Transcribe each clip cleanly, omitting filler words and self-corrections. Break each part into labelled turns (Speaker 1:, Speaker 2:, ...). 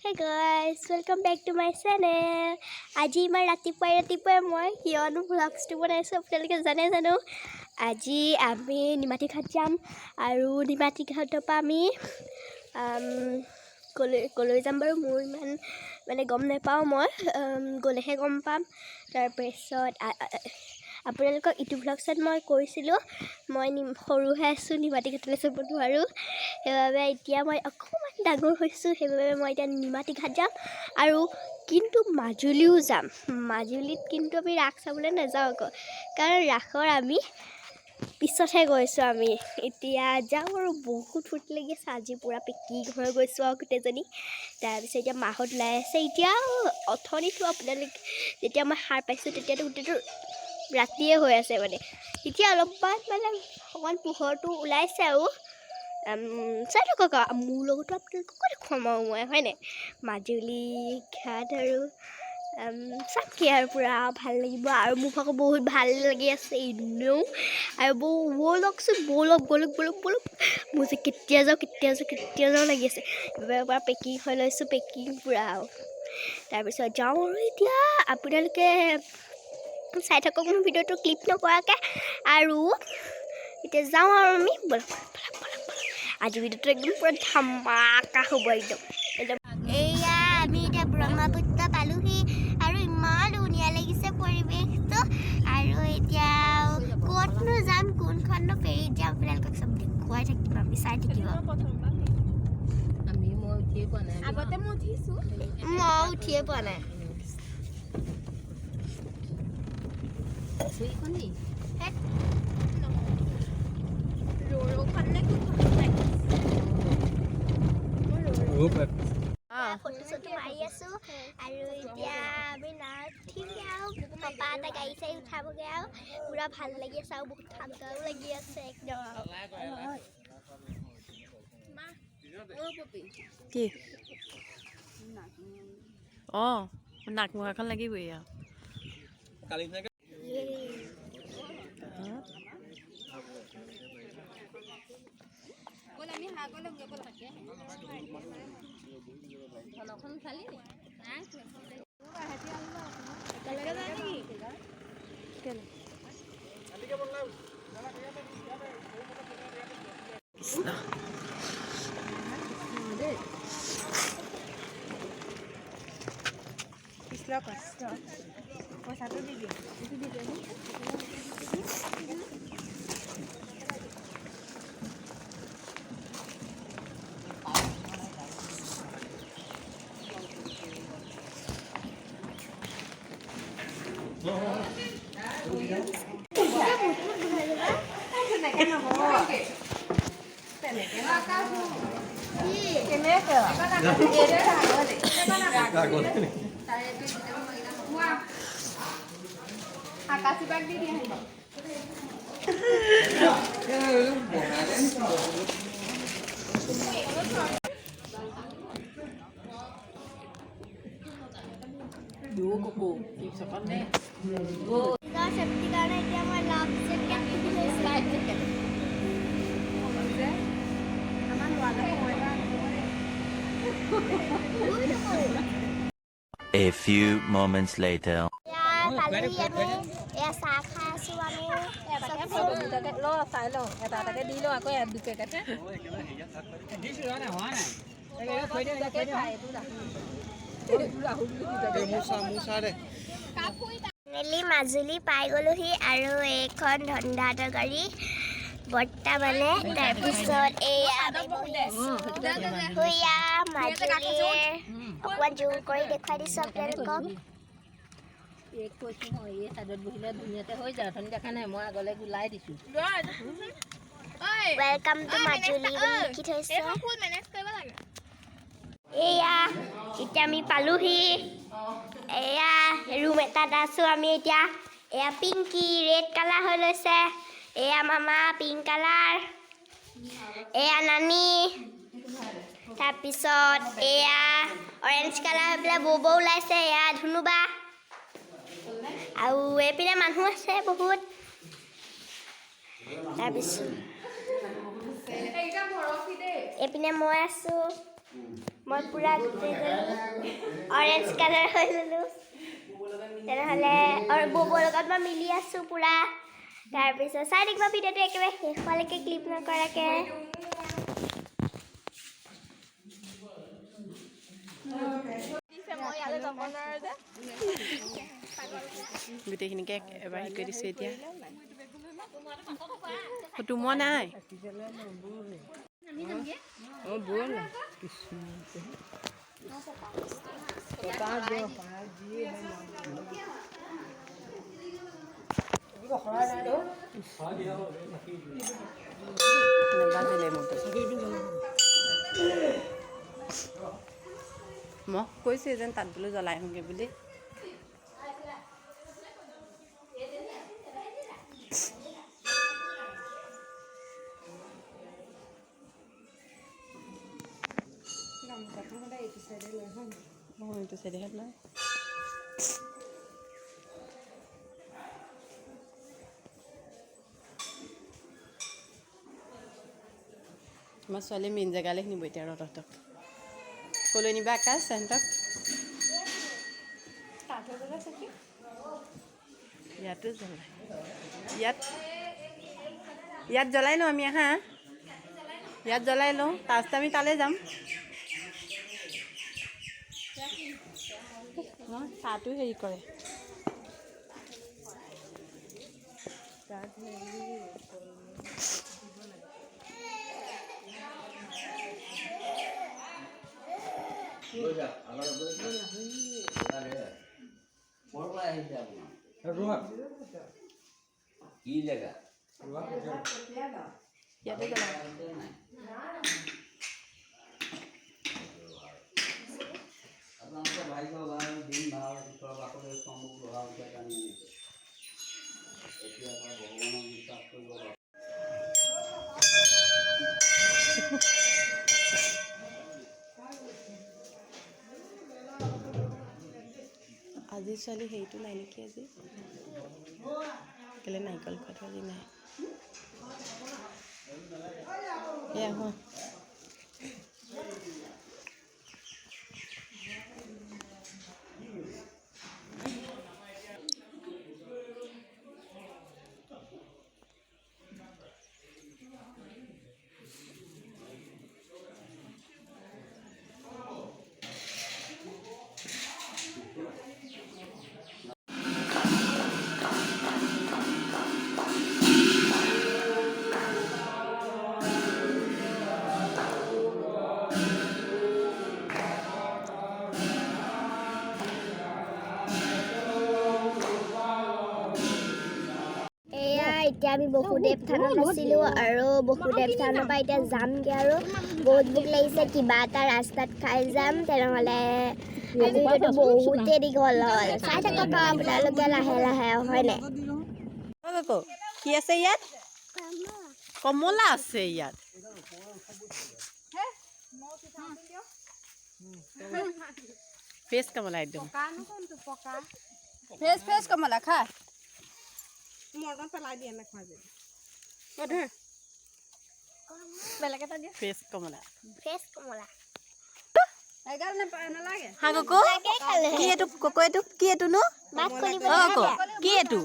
Speaker 1: Hey guys, welcome back to my channel. আজি মই ৰাতিপুৱাই মই কিয়নো ভ্লগছটো বনাইছোঁ আপোনালোকে জানো আজি আমি নিমাতী ঘাট যাম আৰু নিমাতী ঘাটৰ পৰা আমি কলৈ যাম বাৰু মোৰ ইমান মানে গম নাপাওঁ মই গ'লেহে গম পাম তাৰপিছত আপোনালোকক ইটো ভ্লগছত মই কৈছিলোঁ মই সৰু হৈ আছোঁ নিমাতী ঘাটলৈ যাব নোৱাৰোঁ সেইবাবে এতিয়া মই অকণমান ডাঙৰ হৈছোঁ সেইবাবে মই এতিয়া নিমাতী ঘাট যাম আৰু কিন্তু মাজুলীও যাম মাজুলীত কিন্তু আমি ৰাস চাবলৈ নাযাওঁ আকৌ কাৰণ ৰাসৰ আমি পিছতহে গৈছোঁ আমি এতিয়া যাওঁ আৰু বহুত ফূৰ্তি লাগি আছে আজি পূৰা পিকনিক হৈ গৈছোঁ আৰু গোটেইজনী তাৰপিছত এতিয়া মাহঁত ওলাই আছে এতিয়া অথনিতো আপোনালোকে যেতিয়া মই সাৰ পাইছোঁ তেতিয়াতো গোটেইটো ৰাতিয়ে হৈ আছে মানে এতিয়া অলপমান মানে অকণমান পোহৰটো ওলাইছে আৰু চাই থাকক মোৰ লগতো আপোনালোকক দেখুৱাম আৰু মই হয়নে মাজুলী ঘাট আৰু চাম কি আৰু পূৰা ভাল লাগিব আৰু মোক আকৌ বহুত ভাল লাগি আছে এনেও আৰু ব'লকচোন ব'লক মোৰ যে কেতিয়া যাওঁ লাগি আছে পূৰা পেকিং হৈ লৈছোঁ পেকিং পূৰা আৰু তাৰপিছত যাওঁ আৰু এতিয়া আপোনালোকে চাই থাকক মোৰ ভিডিঅ'টো ক্লিপ নকৰাকৈ আৰু এতিয়া যাওঁ আৰু আমি ব'লক আজি ভিডিঅ'টো একদম পূৰা ধামাকা হ'ব একদম এয়া আমি এতিয়া ব্ৰহ্মপুত্ৰ পালোহি আৰু ইমান ধুনীয়া লাগিছে পৰিৱেশটো আৰু এতিয়া ক'তনো যাম কোনখননো ফেৰীত যাম আপোনালোকক চব দেখুৱাই থাকিম আমি চাই থাকিব মই উঠিয়ে পোৱা নাই ফটো চটো মাৰি আছোঁ আৰু এতিয়া আমি নাৱত উঠিমগৈ আৰু পাপা এটা গাড়ী চাড়ী উঠাবগৈ আৰু পূৰা ভাল লাগি আছে আৰু বহুত ঠাণ্ডাও লাগি আছে একদম
Speaker 2: কি অঁ নাক মুখাখন লাগিবই আৰু পইচাটো দি দিম
Speaker 3: আকাশী বাগ দি দিয়ে
Speaker 4: A few moments later.
Speaker 1: Majuli পাই গ'লোহি আৰু এইখন ধন্দাহঁতৰ গাড়ী বৰ্তা মানে তাৰপিছত এয়া মাজুলীৰ অকণমান জোৰ কৰি দেখুৱাই দিছোঁ আপোনালোকক ৱেলকাম টু মাজুলী বুলি লিখি থৈছে এয়া এতিয়া আমি পালোহি এয়া ৰুম এটাত আছোঁ আমি এতিয়া এয়া পিংকি ৰেড কালাৰ হৈ লৈছে এয়া মামা পিংক কালাৰ এয়া নানি তাৰপিছত এয়া অৰেঞ্জ কালাৰ হৈ পেলাই বৌ ওলাইছে এয়া ধুনুবা আৰু এইপিনে মানুহ আছে বহুত তাৰপিছত এইপিনে মই আছোঁ মই পূৰা গোটেইজনী অৰেঞ্জ কালাৰ হৈ ল'লোঁ তেনেহ'লে আৰু ববৰ লগত মই মিলি আছোঁ পূৰা তাৰপিছত চাই থাকিবা ভিডিঅ'টো একেবাৰে শেষলৈকে ক্লিপ নকৰাকৈ
Speaker 2: গোটেইখিনিকে এবাৰ শিকাই দিছোঁ এতিয়া তোমাৰ নাই মই কৈছোঁ যেন তাত বোলো জ্বলাই আহোঁগৈ বুলি এইটো চাইডেহে লয় আমাৰ ছোৱালী মেইন জেগালৈ নিব এতিয়া তহঁতক ক'লৈ নিবা আকাশ সিহঁতক ইয়াতো জ্বলাই ইয়াত জ্বলাই লওঁ আমি আহা ইয়াত জ্বলাই লওঁ তাৰপিছত আমি তালৈ যাম চাহটো হেৰি কৰে ইয়াতে জ্বলাই আজি ছোৱালী হেৰিটো নাই নেকি আজি কেলৈ নাৰিকল খোৱাটো আজি নাই এয়া হোৱা
Speaker 1: এতিয়া আমি বসুদেৱ থানত আছিলোঁ আৰু বসুদেৱ থানৰ পৰা এতিয়া যামগৈ আৰু বহুত ভোক লাগিছে কিবা এটা ৰাস্তাত খাই যাম তেনেহ'লে আজি ভিডিঅ'টো বহুতেই দীঘল হ'ল চাই থাকক আপোনালোকে লাহে লাহে হয়নে
Speaker 2: কি আছে ইয়াত কমলা আছে ইয়াত ফ্ৰেছ কমলা একদম ফ্ৰেছ কমলা খা ফ্ৰেছ কমলা হা কক কি এইটো কক এইটো কি এইটো নো কি এইটো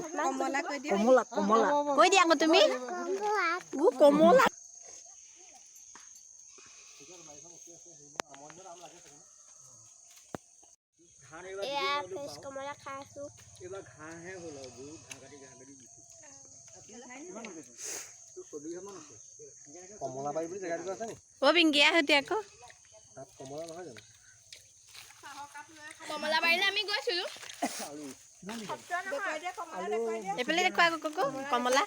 Speaker 2: কৈ দিয়া আকৌ তুমি কমলা
Speaker 1: এয়া ফ্ৰেছ কমলা খাই আছোঁ
Speaker 2: অ বিংগিয়া হতি আকৌ
Speaker 3: কমলা বাৰীলৈ আমি গৈছিলোঁ
Speaker 2: এইফালে দেখুৱা আকৌ কমলা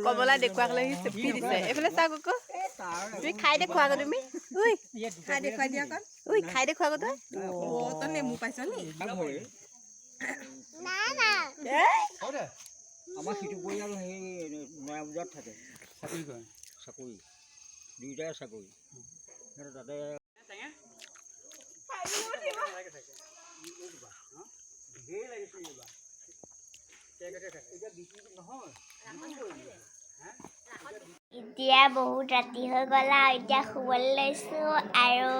Speaker 2: কমলা দেখুৱাক লাগি চেপি দিছে এইফালে চাওক আকৌ তুমি খাই দেখুৱা আকৌ তুমি খাই দেখুৱাই দিয়া আকৌ খাই দেখুৱা আকৌ তই নেমু পাইছ নি
Speaker 5: আমাৰ সিটো পৰিয়াল সেই নয়াবজাৰত থাকে চাকৰি দুইটাই চাকৰি তাতে
Speaker 1: এতিয়া বহুত ৰাতি হৈ গ'ল আৰু এতিয়া শুবলৈ লৈছোঁ আৰু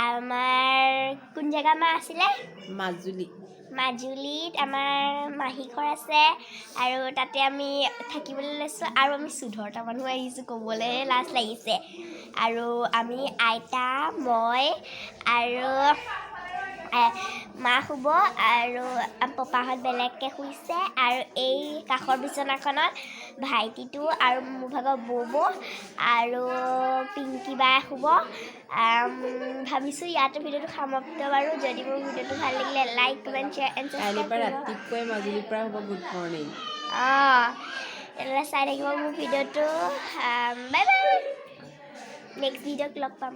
Speaker 1: আমাৰ কোন জেগা মা আছিলে মাজুলীত আমাৰ মাহী ঘৰ আছে আৰু তাতে আমি থাকিবলৈ লৈছোঁ আৰু আমি 14টা মানুহ আহিছোঁ ক'বলৈ লাজ লাগিছে আৰু আমি আইতা মই আৰু মা শুব আৰু পপাহঁত বেলেগকৈ শুইছে আৰু এই কাষৰ বিচনাখনত ভাইটিটো আৰু মোৰ ভাগৰ বৌ আৰু পিংকি বাই শুব ভাবিছোঁ ইয়াতে ভিডিঅ'টো সমাপ্ত বাৰু যদি মোৰ ভিডিঅ'টো ভাল লাগিলে like comment share and subscribe
Speaker 2: ৰাতিপুৱাই মাজুলীৰ পৰা হ'ব গুড মৰ্ণিং
Speaker 1: তেনেহ'লে চাই থাকিব মোৰ ভিডিঅ'টো বাই বাই নেক্সট ভিডিঅ'ত লগ পাম